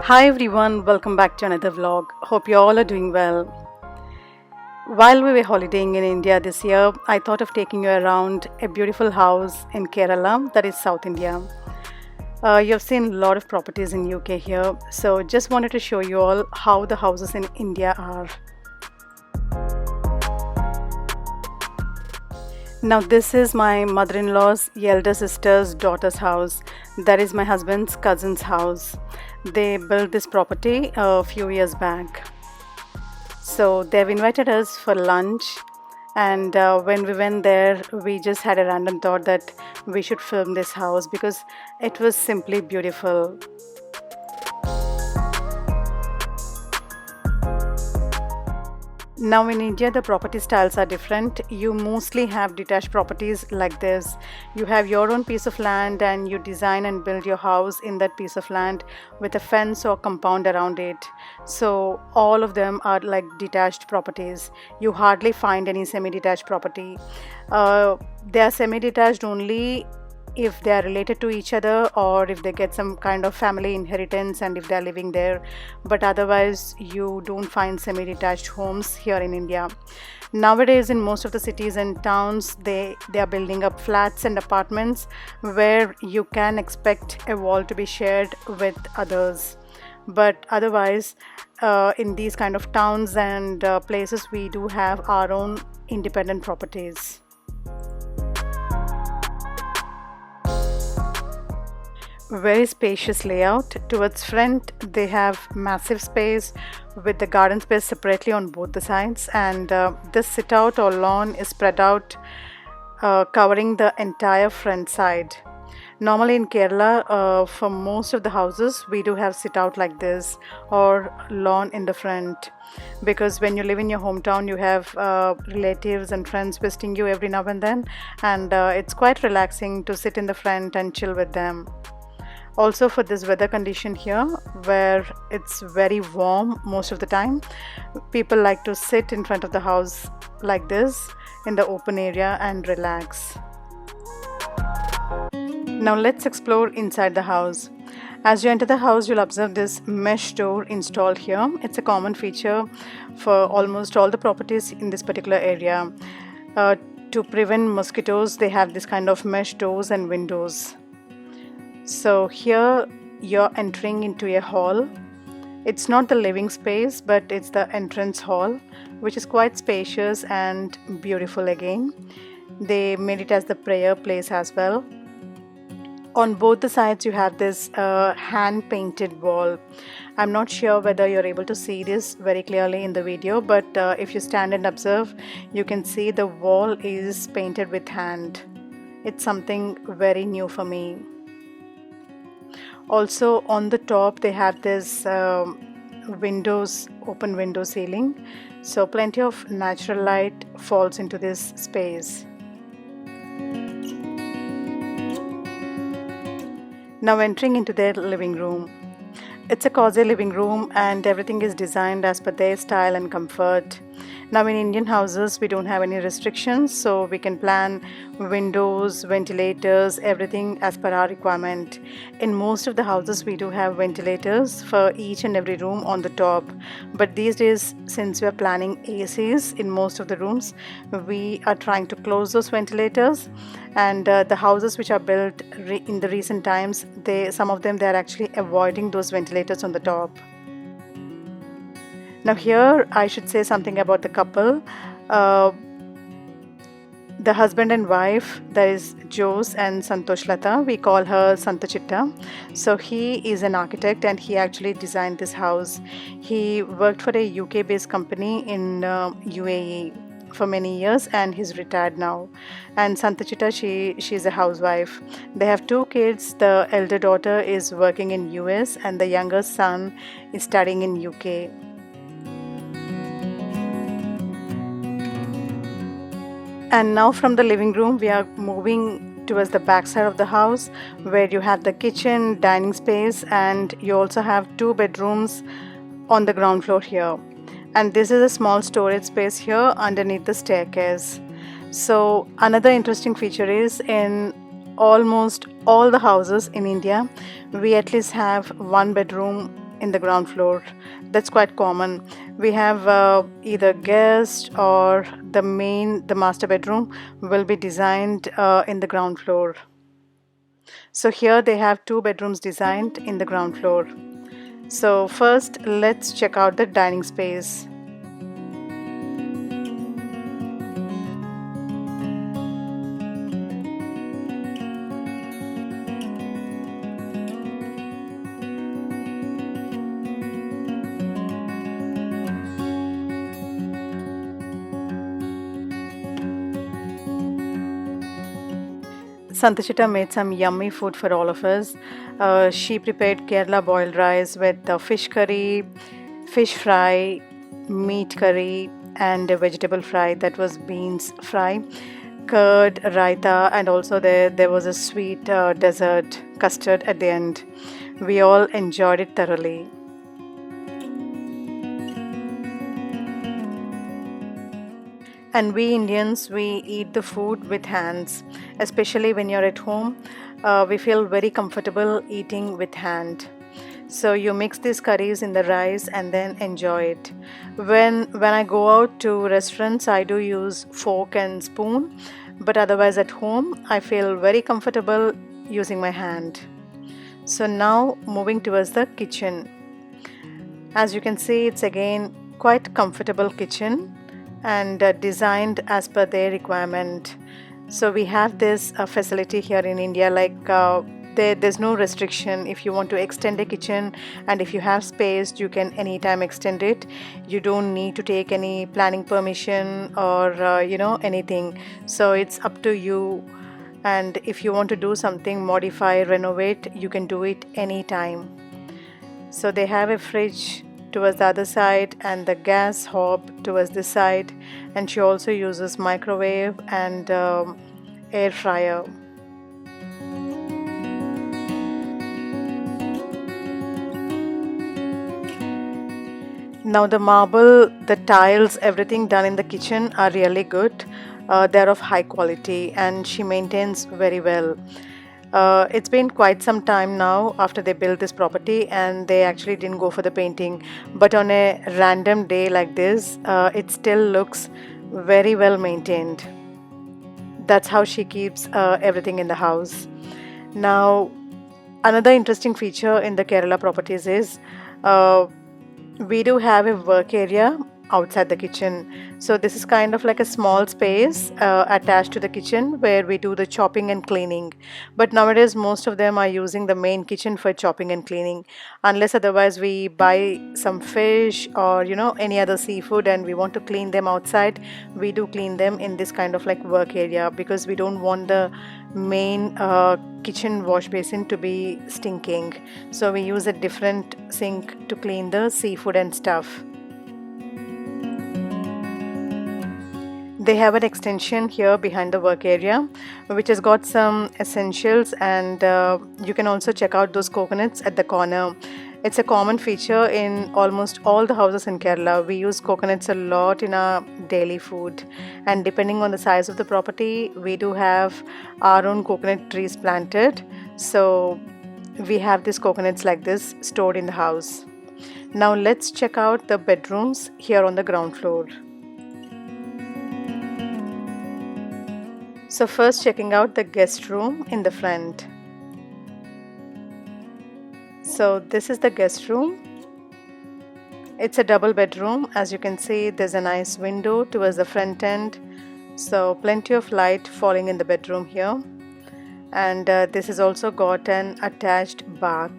Hi everyone, welcome back to another vlog. Hope you all are doing well. While we were holidaying in India this year, I thought of taking you around a beautiful house in Kerala, that is South India. You've seen a lot of properties in UK here, so just wanted to show you all how the houses in India are. Now this is my mother-in-law's elder sister's daughter's house. That is my husband's cousin's house. They built this property a few years back. So they've invited us for lunch, and when we went there, we just had a random thought that we should film this house because it was simply beautiful. Now in India, the property styles are different. You mostly have detached properties like this. You have your own piece of land and you design and build your house in that piece of land with a fence or compound around it. So all of them are like detached properties. You hardly find any semi-detached property. They are semi-detached only if they are related to each other or if they get some kind of family inheritance and if they are living there, but otherwise you don't find semi-detached homes here in India. Nowadays in most of the cities and towns they are building up flats and apartments where you can expect a wall to be shared with others, but otherwise in these kind of towns and places we do have our own independent properties. Very spacious layout. Towards front they have massive space with the garden space separately on both the sides, and this sit out or lawn is spread out covering the entire front side. Normally in Kerala, for most of the houses we do have sit out like this or lawn in the front, because when you live in your hometown you have relatives and friends visiting you every now and then, and it's quite relaxing to sit in the front and chill with them. Also for this weather condition here where it's very warm most of the time, people like to sit in front of the house like this in the open area and relax. Now let's explore inside the house. As you enter the house, you'll observe this mesh door installed here. It's a common feature for almost all the properties in this particular area. To prevent mosquitoes, they have this kind of mesh doors and windows. So here you're entering into a hall. It's not the living space, but it's the entrance hall, which is quite spacious and beautiful again. They made it as the prayer place as well. On both the sides you have this hand painted wall. I'm not sure whether you're able to see this very clearly in the video, but if you stand and observe, you can see the wall is painted with hand. It's something very new for me. Also on the top they have this windows, open window ceiling, so plenty of natural light falls into this space. Now entering into their living room. It's a cozy living room and everything is designed as per their style and comfort. Now in Indian houses we don't have any restrictions, so we can plan windows, ventilators, everything as per our requirement. In most of the houses we do have ventilators for each and every room on the top, but these days since we are planning ACs in most of the rooms, we are trying to close those ventilators, and the houses which are built in the recent times, some of them they are actually avoiding those ventilators on the top. Now here I should say something about the couple. The husband and wife, that is Jose and Santoshlata, we call her Santachitta. So he is an architect and he actually designed this house. He worked for a UK based company in UAE for many years and he's retired now. And Santachitta, she's a housewife. They have two kids. The elder daughter is working in US and the younger son is studying in UK. And now from the living room we are moving towards the back side of the house, where you have the kitchen, dining space, and you also have two bedrooms on the ground floor here. And this is a small storage space here underneath the staircase. So another interesting feature is in almost all the houses in India we at least have one bedroom in the ground floor. That's quite common. We have either guest or the master bedroom will be designed in the ground floor. So here they have two bedrooms designed in the ground floor. So first let's check out the dining space. Santashita made some yummy food for all of us. She prepared Kerala boiled rice with fish curry, fish fry, meat curry, and a vegetable fry that was beans fry, curd, raita, and also there was a sweet dessert custard at the end. We all enjoyed it thoroughly. And we Indians, we eat the food with hands, especially when you're at home. We feel very comfortable eating with hand. So you mix these curries in the rice and then enjoy it. When I go out to restaurants, I do use fork and spoon, but otherwise at home, I feel very comfortable using my hand. So now moving towards the kitchen. As you can see, it's again quite comfortable kitchen and designed as per their requirement. So we have this facility here in India, like there's no restriction. If you want to extend a kitchen and if you have space, you can anytime extend it. You don't need to take any planning permission or anything. So it's up to you. And if you want to do something, modify, renovate, you can do it anytime. So they have a fridge towards the other side and the gas hob towards this side, and she also uses microwave and air fryer. Now the marble, the tiles, everything done in the kitchen are really good. They're of high quality and she maintains very well. It's been quite some time now after they built this property and they actually didn't go for the painting, but on a random day like this, it still looks very well maintained. That's how she keeps everything in the house. Now, another interesting feature in the Kerala properties is we do have a work area outside the kitchen. So this is kind of like a small space attached to the kitchen where we do the chopping and cleaning. But nowadays most of them are using the main kitchen for chopping and cleaning, unless otherwise we buy some fish or any other seafood and we want to clean them outside. We do clean them in this kind of like work area because we don't want the main kitchen wash basin to be stinking. So we use a different sink to clean the seafood and stuff. They have an extension here behind the work area which has got some essentials, and you can also check out those coconuts at the corner. It's a common feature in almost all the houses in Kerala. We use coconuts a lot in our daily food, and depending on the size of the property, we do have our own coconut trees planted. So we have these coconuts like this stored in the house. Now let's check out the bedrooms here on the ground floor. So first checking out the guest room in the front. So this is the guest room. It's a double bedroom. As you can see, there's a nice window towards the front end. So plenty of light falling in the bedroom here. And this has also got an attached bath.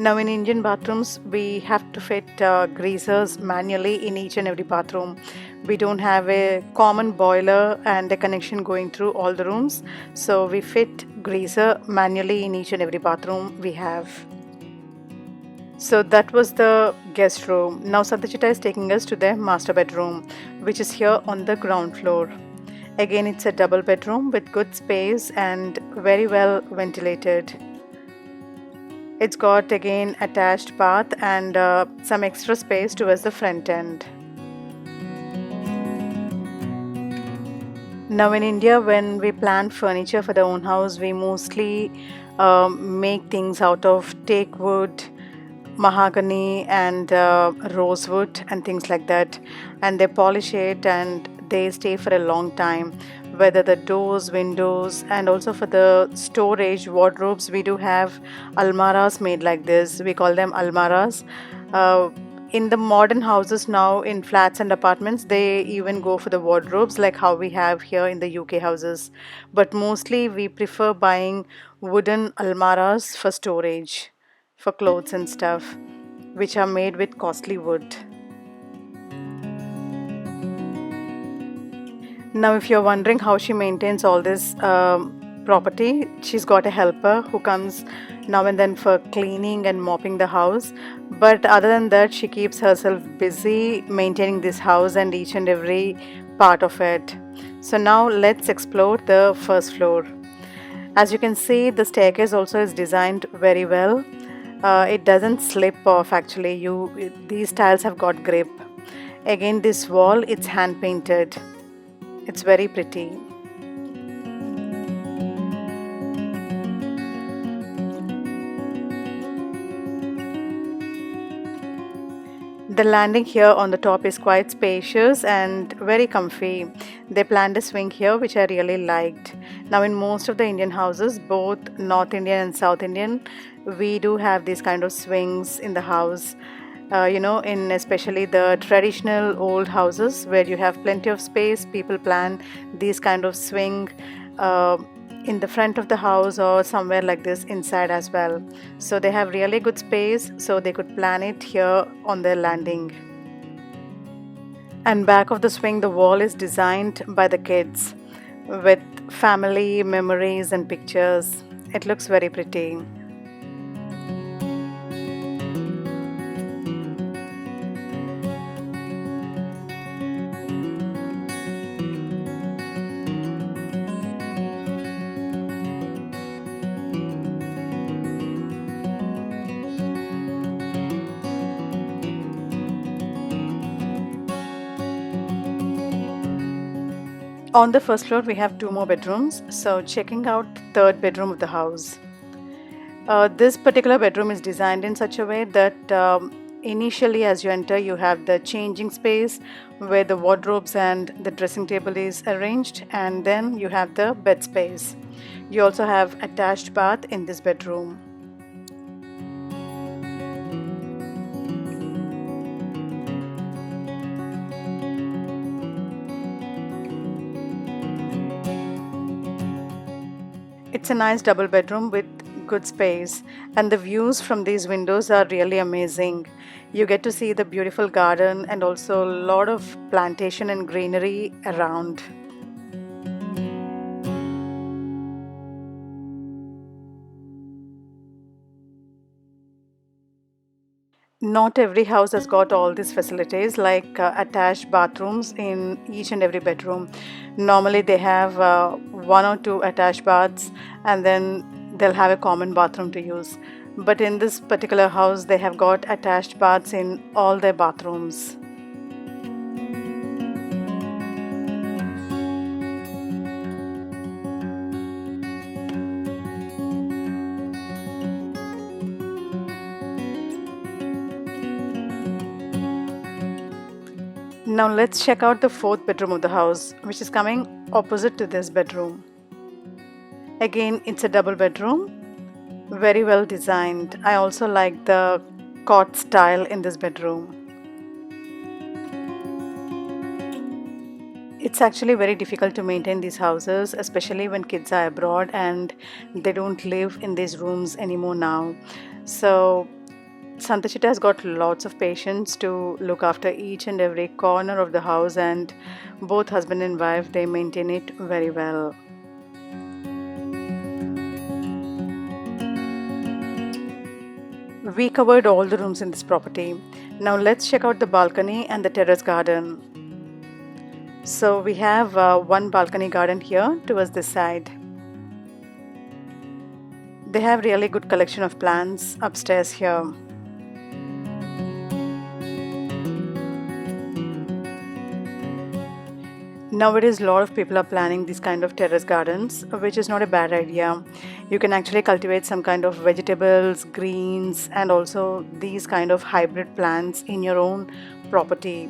Now in Indian bathrooms, we have to fit greasers manually in each and every bathroom. We don't have a common boiler and a connection going through all the rooms. So we fit greaser manually in each and every bathroom we have. So that was the guest room. Now Santajita is taking us to the master bedroom, which is here on the ground floor. Again, it's a double bedroom with good space and very well ventilated. It's got again attached bath and some extra space towards the front end. Now in India, when we plan furniture for the own house, we mostly make things out of teak wood, mahogany and rosewood and things like that, and they polish it and they stay for a long time, whether the doors, windows, and also for the storage wardrobes. We do have almaras made like this. We call them almaras. In the modern houses now, in flats and apartments, they even go for the wardrobes like how we have here in the UK houses, but mostly we prefer buying wooden almaras for storage for clothes and stuff, which are made with costly wood. Now, if you're wondering how she maintains all this property, she's got a helper who comes now and then for cleaning and mopping the house. But other than that, she keeps herself busy maintaining this house and each and every part of it. So now let's explore the first floor. As you can see, the staircase also is designed very well. It doesn't slip off actually. These tiles have got grip. Again, this wall, it's hand painted. It's very pretty. The landing here on the top is quite spacious and very comfy. They planned a swing here which I really liked. Now in most of the Indian houses, both North Indian and South Indian, we do have these kind of swings in the house. In especially the traditional old houses where you have plenty of space, people plan these kind of swing in the front of the house or somewhere like this inside as well. So they have really good space, so they could plan it here on their landing. And back of the swing, the wall is designed by the kids with family memories and pictures. It looks very pretty. On the first floor, we have two more bedrooms. So checking out the third bedroom of the house. This particular bedroom is designed in such a way that initially as you enter, you have the changing space where the wardrobes and the dressing table is arranged, and then you have the bed space. You also have attached bath in this bedroom. It's a nice double bedroom with good space, and the views from these windows are really amazing. You get to see the beautiful garden and also a lot of plantation and greenery around. Not every house has got all these facilities like attached bathrooms in each and every bedroom. Normally they have one or two attached baths and then they'll have a common bathroom to use. But in this particular house they have got attached baths in all their bathrooms. Now let's check out the fourth bedroom of the house, which is coming opposite to this bedroom. Again, it's a double bedroom, very well designed. I also like the cot style in this bedroom. It's actually very difficult to maintain these houses, especially when kids are abroad and they don't live in these rooms anymore now. So Santashita has got lots of patience to look after each and every corner of the house, and both husband and wife, they maintain it very well. We covered all the rooms in this property. Now let's check out the balcony and the terrace garden. So we have one balcony garden here towards this side. They have really good collection of plants upstairs here. Nowadays, a lot of people are planning these kind of terrace gardens, which is not a bad idea. You can actually cultivate some kind of vegetables, greens, and also these kind of hybrid plants in your own property.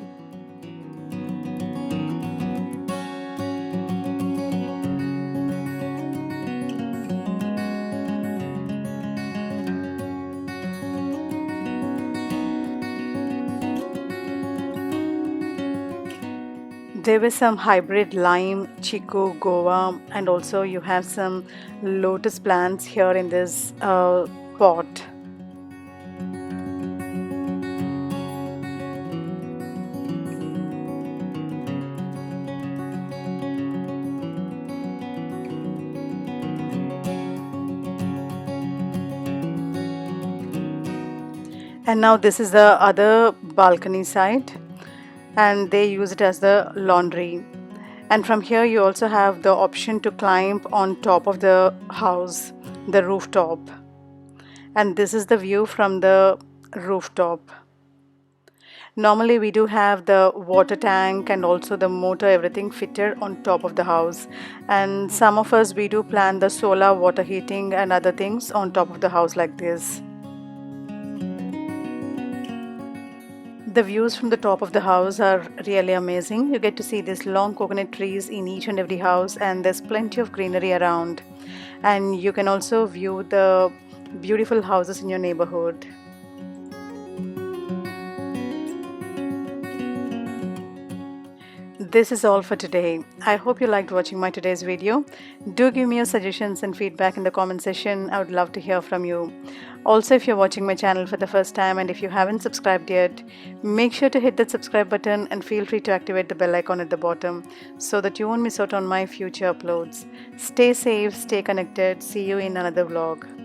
There were some hybrid lime, chiku, guava, and also you have some lotus plants here in this pot. And now this is the other balcony side, and they use it as the laundry. And from here you also have the option to climb on top of the house, the rooftop. And this is the view from the rooftop. Normally we do have the water tank and also the motor, everything fitted on top of the house, and some of us we do plan the solar water heating and other things on top of the house like this. The views from the top of the house are really amazing. You get to see these long coconut trees in each and every house, and there's plenty of greenery around. And you can also view the beautiful houses in your neighborhood. This is all for today. I hope you liked watching my today's video. Do give me your suggestions and feedback in the comment section. I would love to hear from you. Also, if you're watching my channel for the first time and if you haven't subscribed yet, make sure to hit that subscribe button and feel free to activate the bell icon at the bottom so that you won't miss out on my future uploads. Stay safe, stay connected. See you in another vlog.